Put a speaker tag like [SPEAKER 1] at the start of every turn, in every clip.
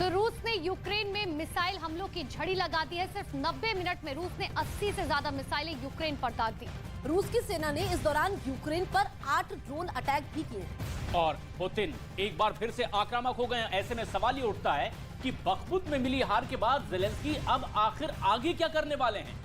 [SPEAKER 1] तो रूस ने यूक्रेन में मिसाइल हमलों की झड़ी लगा दी है। सिर्फ 90 मिनट में रूस ने 80 से ज्यादा मिसाइलें यूक्रेन पर दाग दी।
[SPEAKER 2] रूस की सेना ने इस दौरान यूक्रेन पर 8 ड्रोन अटैक भी किए।
[SPEAKER 3] और पुतिन एक बार फिर से आक्रामक हो गए। ऐसे में सवाल ये उठता है कि बखमुत में मिली हार के बाद ज़ेलेंस्की अब आखिर आगे क्या करने वाले हैं।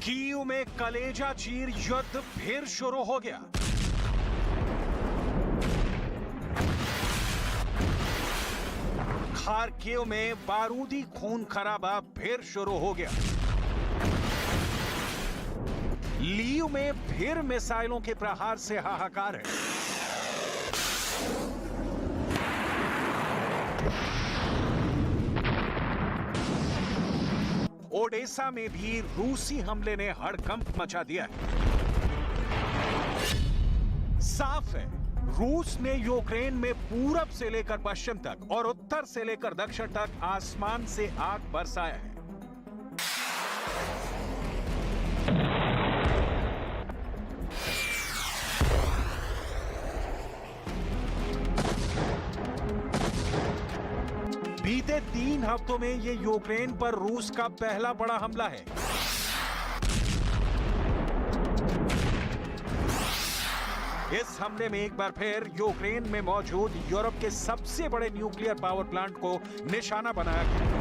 [SPEAKER 4] कीव में कलेजा चीर युद्ध फिर शुरू हो गया। खार्किव में बारूदी खून खराबा फिर शुरू हो गया। लीव में फिर मिसाइलों के प्रहार से हाहाकार है। ओडेसा में भी रूसी हमले ने हड़कंप मचा दिया है। साफ है, रूस ने यूक्रेन में पूरब से लेकर पश्चिम तक और उत्तर से लेकर दक्षिण तक आसमान से आग बरसाया है। बीते 3 हफ्तों में ये यूक्रेन पर रूस का पहला बड़ा हमला है। इस हमले में एक बार फिर यूक्रेन में मौजूद यूरोप के सबसे बड़े न्यूक्लियर पावर प्लांट को निशाना बनाया गया।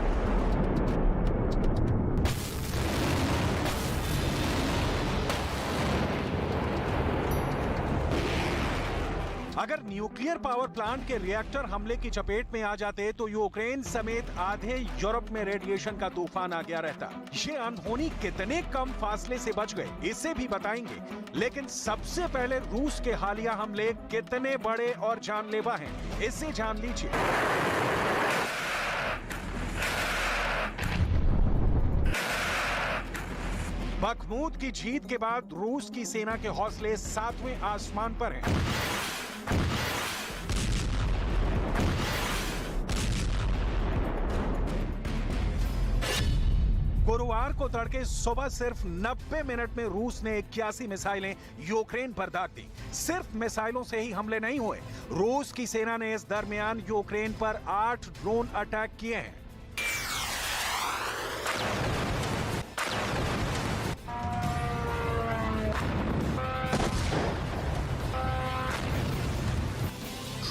[SPEAKER 4] अगर न्यूक्लियर पावर प्लांट के रिएक्टर हमले की चपेट में आ जाते तो यूक्रेन समेत आधे यूरोप में रेडिएशन का तूफान आ गया रहता। ये अनहोनी कितने कम फासले से बच गए इसे भी बताएंगे, लेकिन सबसे पहले रूस के हालिया हमले कितने बड़े और जानलेवा हैं इसे जान लीजिए। बखमुत की जीत के बाद रूस की सेना के हौसले 7वें आसमान पर हैं। गुरुवार को तड़के सुबह सिर्फ 90 मिनट में रूस ने 81 मिसाइलें यूक्रेन पर दाग दी। सिर्फ मिसाइलों से ही हमले नहीं हुए, रूस की सेना ने इस दरमियान यूक्रेन पर 8 ड्रोन अटैक किए हैं।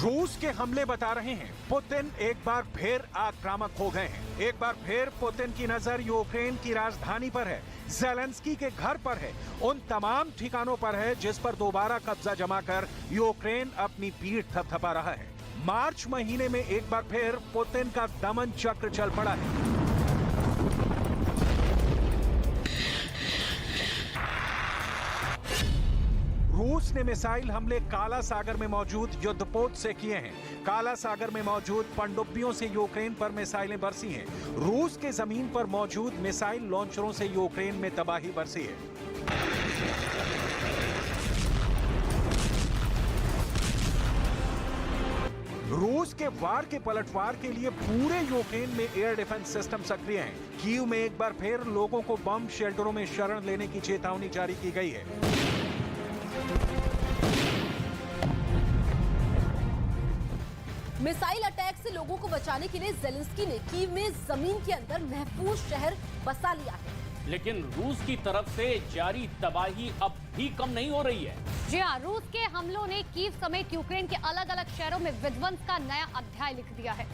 [SPEAKER 4] रूस के हमले बता रहे हैं पुतिन एक बार फिर आक्रामक हो गए हैं। एक बार फिर पुतिन की नजर यूक्रेन की राजधानी पर है, ज़ेलेंस्की के घर पर है, उन तमाम ठिकानों पर है जिस पर दोबारा कब्जा जमाकर यूक्रेन अपनी पीठ थपथपा रहा है। मार्च महीने में एक बार फिर पुतिन का दमन चक्र चल पड़ा है। रूस ने मिसाइल हमले काला सागर में मौजूद युद्धपोत से किए हैं। काला सागर में मौजूद पनडुब्बियों से यूक्रेन पर मिसाइलें बरसी हैं। रूस के जमीन पर मौजूद मिसाइल लॉन्चरों से यूक्रेन में तबाही बरसी है। रूस के वार के पलटवार के लिए पूरे यूक्रेन में एयर डिफेंस सिस्टम सक्रिय हैं। कीव में एक बार फिर लोगों को बम शेल्टरों में शरण लेने की चेतावनी जारी की गई है।
[SPEAKER 2] मिसाइल अटैक से लोगों को बचाने के लिए ज़ेलेंस्की ने कीव में जमीन के अंदर महफूज शहर बसा लिया है।
[SPEAKER 3] लेकिन रूस की तरफ से जारी तबाही अब भी कम नहीं हो रही है।
[SPEAKER 1] जी हाँ, रूस के हमलों ने कीव समेत यूक्रेन के अलग अलग शहरों में विध्वंस का नया अध्याय लिख दिया है।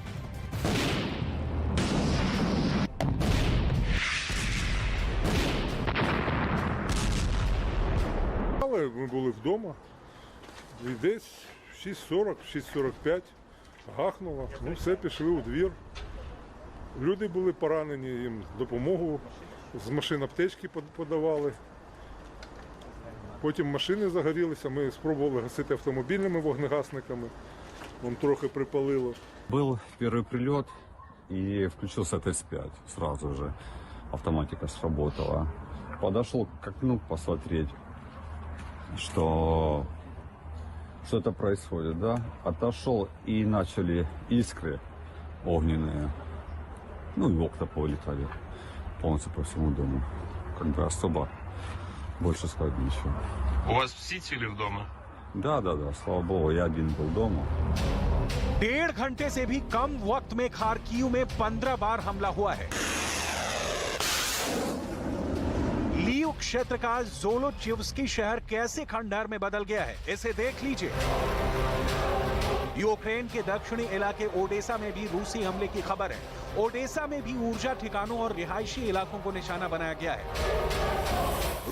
[SPEAKER 5] Ми були вдома, і десь 6:40, 6:45 гахнуло, все, пішли у двір. Люди були поранені, їм допомогу, з машин аптечки подавали. Потім машини загорілися, ми спробували гасити автомобільними вогнегасниками, трохи припалило.
[SPEAKER 6] Был первый прилет, и включился ТС-5. Сразу же автоматика сработала. Подошел к окну посмотреть, что это происходит, да. Отошел, и начали искры огненные. Ну и окна повылетали полностью по всему дому. Как бы особо больше сказать ничего.
[SPEAKER 7] У вас все цели дома?
[SPEAKER 6] Да, слава богу, я один был дома.
[SPEAKER 4] 1.5 घंटे से भी कम वक्त में खार्किव में 15 बार हमला हुआ है। लीव क्षेत्र का ज़ोलोचिव्स्की शहर कैसे खंडहर में बदल गया है, इसे देख लीजिए। यूक्रेन के दक्षिणी इलाके ओडेसा में भी रूसी हमले की खबर है। ओडेसा में भी ऊर्जा ठिकानों और रिहायशी इलाकों को निशाना बनाया गया है।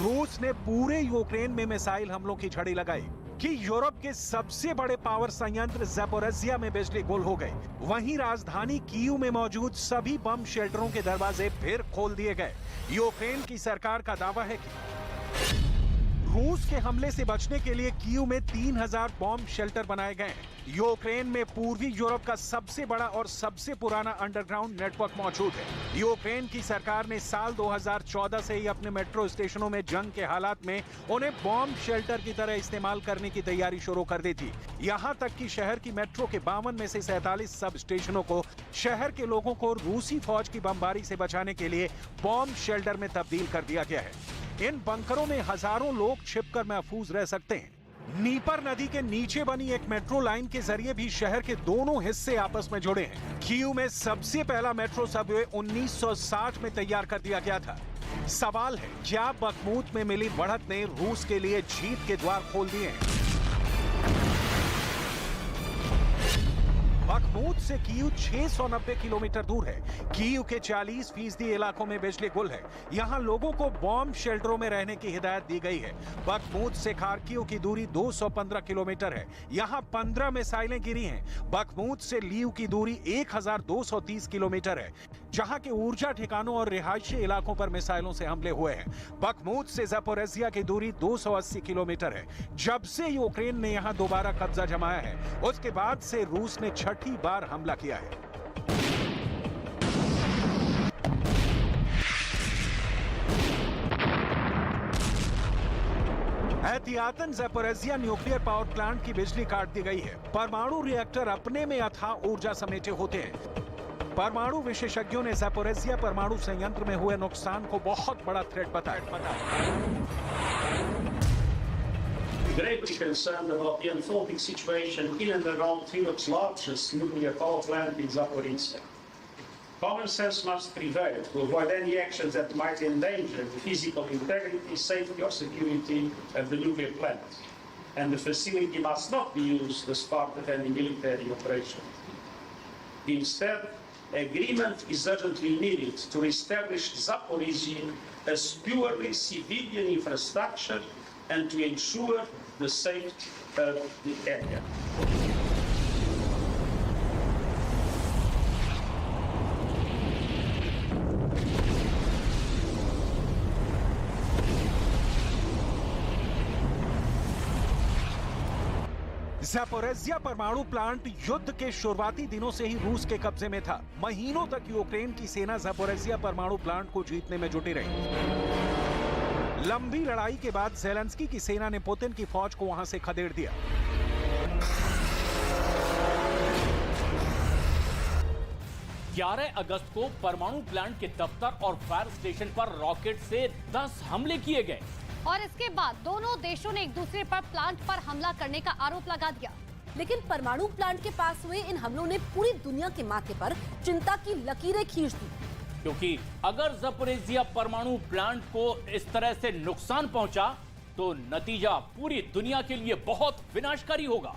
[SPEAKER 4] रूस ने पूरे यूक्रेन में मिसाइल हमलों की झड़ी लगाई कि यूरोप के सबसे बड़े पावर संयंत्र ज़ैपोरिज़िया में बिजली गुल हो गई। वहीं राजधानी कीव में मौजूद सभी बम शेल्टरों के दरवाजे फिर खोल दिए गए। यूक्रेन की सरकार का दावा है कि रूस के हमले से बचने के लिए कीव में 3000 बॉम्ब शेल्टर बनाए गए हैं। यूक्रेन में पूर्वी यूरोप का सबसे बड़ा और सबसे पुराना अंडरग्राउंड नेटवर्क मौजूद है। यूक्रेन की सरकार ने साल 2014 से ही अपने मेट्रो स्टेशनों में जंग के हालात में उन्हें बॉम्ब शेल्टर की तरह इस्तेमाल करने की तैयारी शुरू कर दी थी। यहाँ तक कि शहर की मेट्रो के 52 में से 47 सब स्टेशनों को शहर के लोगों को रूसी फौज की बमबारी से बचाने के लिए बॉम्ब शेल्टर में तब्दील कर दिया गया है। इन बंकरों में हजारों लोग छिपकर महफूज रह सकते हैं। नीपर नदी के नीचे बनी एक मेट्रो लाइन के जरिए भी शहर के दोनों हिस्से आपस में जुड़े हैं। कीव में सबसे पहला मेट्रो सबवे 1960 में तैयार कर दिया गया था। सवाल है, क्या बखमूत में मिली बढ़त ने रूस के लिए जीत के द्वार खोल दिए हैं? बखमूत से कीव 690 किलोमीटर दूर है। कीव के 40% इलाकों में बिजली गुल है। यहाँ लोगों को बॉम्ब शेल्टरों में रहने की हिदायत दी गई है। बखमूत से खार्किव की दूरी 215 किलोमीटर है। यहाँ 15 मिसाइलें गिरी हैं। बखमूत से लीव की दूरी 1230 किलोमीटर है, जहाँ के ऊर्जा ठिकानों और रिहायशी इलाकों पर मिसाइलों से हमले हुए हैं। बखमूत से ज़ैपोरिज़िया की दूरी 280 किलोमीटर है। जब से यूक्रेन ने यहाँ दोबारा कब्जा जमाया है, उसके बाद से रूस ने छठी बार हमला किया है। एहतियातन ज़ैपोरिज़िया न्यूक्लियर पावर प्लांट की बिजली काट दी गई है। परमाणु रिएक्टर अपने में अथाह ऊर्जा समेटे होते हैं। परमाणु विशेषज्ञों ने ज़ैपोरिज़िया परमाणु संयंत्र में हुए नुकसान को बहुत बड़ा थ्रेट बताया।
[SPEAKER 8] Greatly concerned about the unfolding situation in and around Europe's largest nuclear power plant in Zaporizhzhia. Common sense must prevail to avoid any actions that might endanger the physical integrity, safety or security of the nuclear plant. And the facility must not be used as part of any military operation. Instead, agreement is urgently needed to establish Zaporizhzhia as purely civilian infrastructure and to ensure the safety of the area.
[SPEAKER 4] ज़ैपोरिज़्ज़िया परमाणु plant युद्ध के शुरुआती दिनों से ही रूस के कब्जे में था। महीनों तक यूक्रेन की सेना ज़ैपोरिज़्ज़िया परमाणु प्लांट को जीतने में जुटी रही। लंबी लड़ाई के बाद ज़ेलेंस्की की सेना ने पुतिन की फौज को वहां से खदेड़ दिया।
[SPEAKER 3] अगस्त को परमाणु प्लांट के दफ्तर और फायर स्टेशन पर रॉकेट से 10 हमले किए गए
[SPEAKER 1] और इसके बाद दोनों देशों ने एक दूसरे पर प्लांट पर हमला करने का आरोप लगा दिया।
[SPEAKER 2] लेकिन परमाणु प्लांट के पास हुए इन हमलों ने पूरी दुनिया के माथे पर चिंता की लकीरें खींच दी,
[SPEAKER 3] क्योंकि अगर ज़ैपोरिज़्ज़िया परमाणु प्लांट को इस तरह से नुकसान पहुंचा तो नतीजा पूरी दुनिया के लिए बहुत विनाशकारी होगा।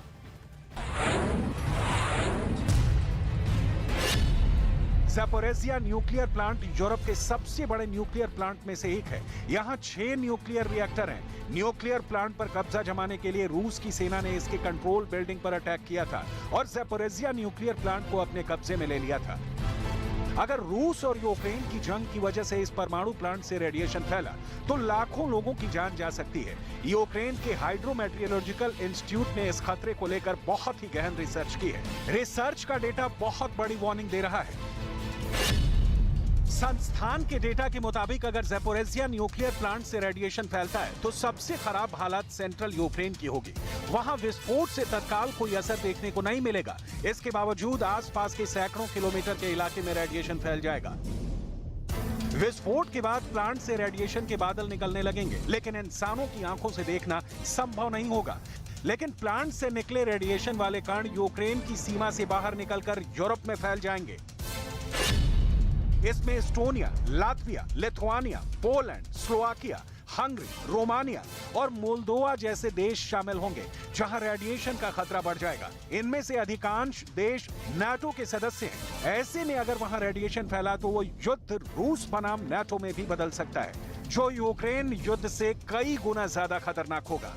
[SPEAKER 4] ज़ैपोरिज़्ज़िया न्यूक्लियर प्लांट यूरोप के सबसे बड़े न्यूक्लियर प्लांट में से एक है। यहाँ 6 न्यूक्लियर रिएक्टर हैं। न्यूक्लियर प्लांट पर कब्जा जमाने के लिए रूस की सेना ने इसके कंट्रोल बिल्डिंग पर अटैक किया था और ज़ैपोरिज़्ज़िया न्यूक्लियर प्लांट को अपने कब्जे में ले लिया था। अगर रूस और यूक्रेन की जंग की वजह से इस परमाणु प्लांट से रेडिएशन फैला तो लाखों लोगों की जान जा सकती है। यूक्रेन के हाइड्रोमेट्रियोलॉजिकल इंस्टीट्यूट ने इस खतरे को लेकर बहुत ही गहन रिसर्च की है। रिसर्च का डेटा बहुत बड़ी वार्निंग दे रहा है। संस्थान के डेटा के मुताबिक अगर ज़ैपोरिज़िया न्यूक्लियर प्लांट से रेडिएशन फैलता है तो सबसे खराब हालत सेंट्रल यूक्रेन की होगी। वहां विस्फोट से तत्काल कोई असर देखने को नहीं मिलेगा। इसके बावजूद आसपास के सैकड़ों किलोमीटर के इलाके में रेडिएशन फैल जाएगा। विस्फोट के बाद प्लांट से रेडिएशन के बादल निकलने लगेंगे, लेकिन इंसानों की आंखों से देखना संभव नहीं होगा। लेकिन प्लांट से निकले रेडिएशन वाले कण यूक्रेन की सीमा से बाहर निकलकर यूरोप में फैल जाएंगे। इसमें Estonia, Latvia, Lithuania, Poland, Slovakia, Hungary, Romania और मोल्दोवा जैसे देश शामिल होंगे, जहां रेडिएशन का खतरा बढ़ जाएगा। इनमें से अधिकांश देश नाटो के सदस्य हैं। ऐसे में अगर वहां रेडिएशन फैला तो वो युद्ध रूस बनाम नाटो में भी बदल सकता है, जो यूक्रेन युद्ध से कई गुना ज्यादा खतरनाक होगा।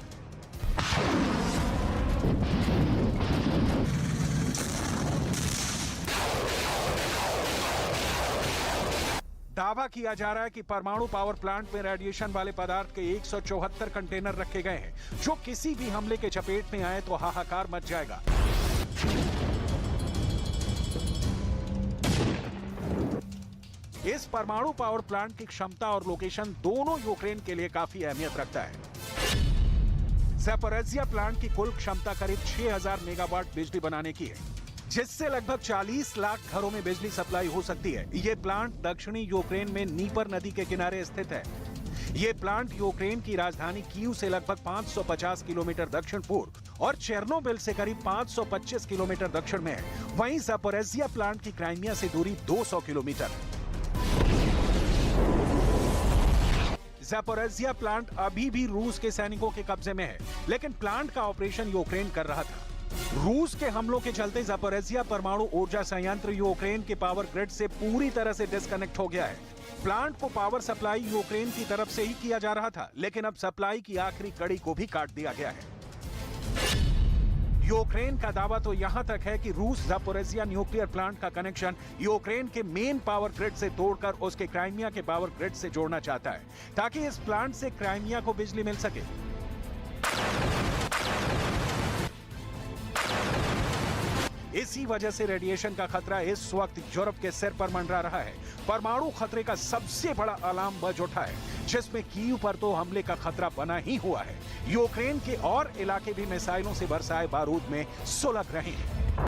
[SPEAKER 4] दावा किया जा रहा है कि परमाणु पावर प्लांट में रेडिएशन वाले पदार्थ के 174 कंटेनर रखे गए हैं, जो किसी भी हमले के चपेट में आए तो हाहाकार मच जाएगा। इस परमाणु पावर प्लांट की क्षमता और लोकेशन दोनों यूक्रेन के लिए काफी अहमियत रखता है। ज़ैपोरिज़िया प्लांट की कुल क्षमता करीब 6000 मेगावाट बिजली बनाने की है, जिससे लगभग 40 लाख घरों में बिजली सप्लाई हो सकती है। ये प्लांट दक्षिणी यूक्रेन में नीपर नदी के किनारे स्थित है। ये प्लांट यूक्रेन की राजधानी कीव से लगभग 550 किलोमीटर दक्षिण पूर्व और चेर्नोबिल से करीब 525 किलोमीटर दक्षिण में है। वहीं ज़ैपोरिज़िया प्लांट की क्राइमिया से दूरी 200 किलोमीटर। ज़ैपोरिज़िया प्लांट अभी भी रूस के सैनिकों के कब्जे में है, लेकिन प्लांट का ऑपरेशन यूक्रेन कर रहा था। रूस के हमलों के चलते ज़ैपोरिज़िया परमाणु ऊर्जा संयंत्र यूक्रेन के पावर ग्रिड से पूरी तरह से डिस्कनेक्ट हो गया है। प्लांट को पावर सप्लाई यूक्रेन की तरफ से ही किया जा रहा था, लेकिन अब सप्लाई की आखिरी कड़ी को भी काट दिया गया है। यूक्रेन का दावा तो यहां तक है कि रूस ज़ैपोरिज़िया न्यूक्लियर प्लांट का कनेक्शन यूक्रेन के मेन पावर ग्रिड से तोड़कर उसके क्राइमिया के पावर ग्रिड से जोड़ना चाहता है, ताकि इस प्लांट से क्राइमिया को बिजली मिल सके। इसी वजह से रेडिएशन का खतरा इस वक्त यूरोप के सिर पर मंडरा रहा है। परमाणु खतरे का सबसे बड़ा अलार्म बज उठा है, जिसमें कीव पर तो हमले का खतरा बना ही हुआ है। यूक्रेन के और इलाके भी मिसाइलों से बरसाए बारूद में सुलग रहे हैं।